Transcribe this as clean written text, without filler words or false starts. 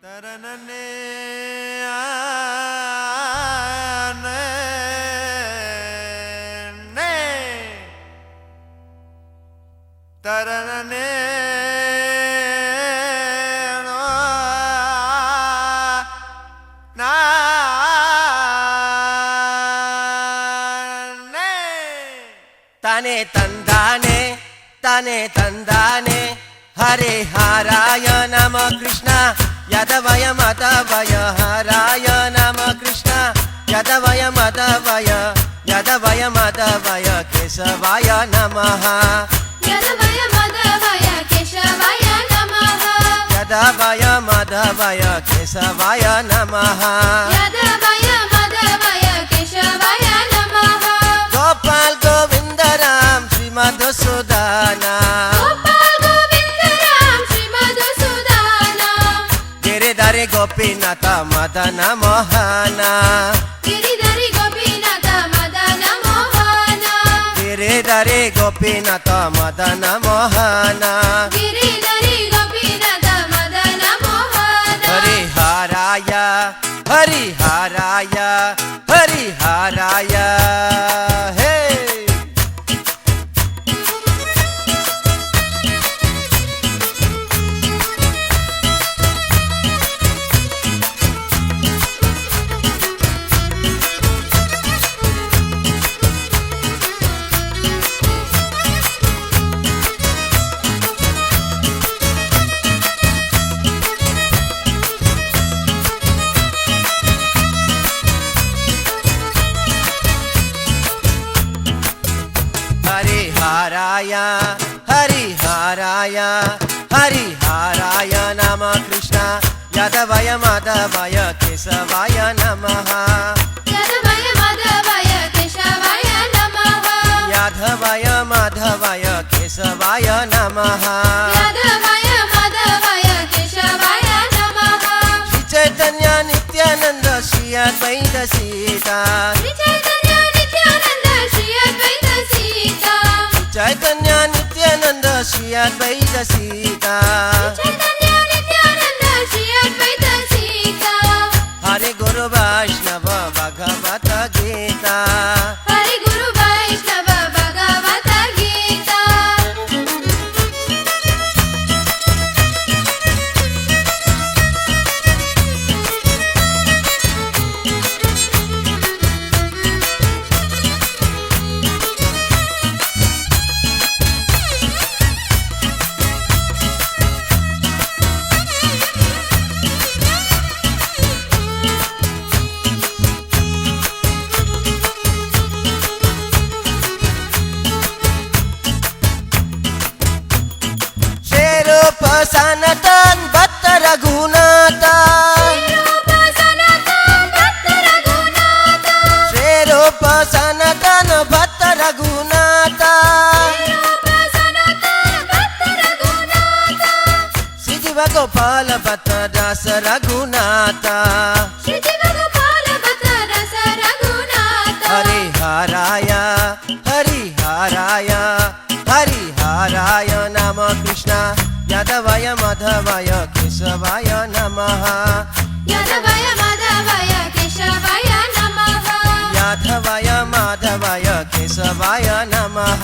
ತರನನೆ ತರನನೆ ತಾನೆ ತಂದಾನೆ ತಾನೆ ತಂದಾನೆ ಹರೇ ಹಾರಾಯ ನಮ ಕೃಷ್ಣ ಯದವಯ ಮದವಯ ಹಾರಾಯ ನಮ ಕೃಷ್ಣ ಯದವಯ ಮದವಯ ಯದವಯ ಮದವಯ ಕೇಶವಾಯ ನಮಃ ಯದವಯ ಮದವಯ ಕೇಶವಾಯ ನಮಃ ಯದವಯ ಮದವಯ ಕೇಶವಾಯ ನಮಃ ಯದವಯ ಮದವಯ ಕೇಶವಾಯ ನಮಃ ಗೋಪಾಲ್ ಗೋವಿಂದ ರಾಮ್ ಶ್ರೀ ಮಧುಸೂದನ ಗೋಪಾಲ್ ಗೋವಿಂದ ರಾಮ್ ಶ್ರೀ ಮಧುಸೂದನ ಗಿರಿಧರಿ ಗೋಪಿನಾಥ ಮದನ ಮೋಹನ ಗಿರಿಧರಿ ಗೋಪಿನಾಥ ಮದನ ಮೋಹನ ಗಿರಿಧರಿ ಗೋಪಿನಾಥ ಮದನ ಮೋಹನ ಗಿರಿಧರಿ ಗೋಪಿನಾಥ ಮದನ ಮೋಹನ ಹರಿಹರಾಯ ಹರಿಹರಾಯ ಹರಿಹರಾಯ ಹೇ हरिहराय हरिहराय हरिहराय नम कृष्ण यदवय मदवय केशवाय नमः ಯದವಯ ಮದವಯ ಕೇಶವಾಯ ನಮಃ यादवय मधवय केशवाय नमः ಯದವಯ ಮದವಯ ಕೇಶವಾಯ ನಮಃ श्री चैतन्य नित्यानंद श्री अद्वैत सीता ಶ್ರೀ ಚೈತನ್ಯ ನಿತ್ಯಾನಂದ ಶ್ರೀ ಅದ್ವೈತ ಸೀತಾ चैतन्य नित्यानंद श्री अद्वैत सीता ಚೈತನ್ಯ ನಿತ್ಯಾನಂದ ಶ್ರೀ ಅದ್ವೈತ ಸೀತಾ हरे गुरु वैष्णव भगवत गीता ಹರಿ ಗುರು ವೈಷ್ಣವ ಭಗವತ ಗೀತಾ शेरूप सनातन भक्त रघुनाथ ರೂಪ ಸನಾತನ ಭಕ್ತ ರಘುನಾಥ शेरूप सनातन भक्त रघुनाथ ರೂಪ ಸನಾತನ ಭಕ್ತ ರಘುನಾಥ श्री जीव गोपाल भक्त दास रघुनाथ ಶ್ರೀ ಜೀವಗೋಪಾಲ ಭಕ್ತ ರಸ ರಘುನಾಥ हरिहराय हरिहराय हरिहराय नम कृष्ण यदवय मधवय केशवाय नमः ಯದವಯ ಮದವಯ ಕೇಶವಾಯ ನಮಃ यादवय माधवय केशवाय नमः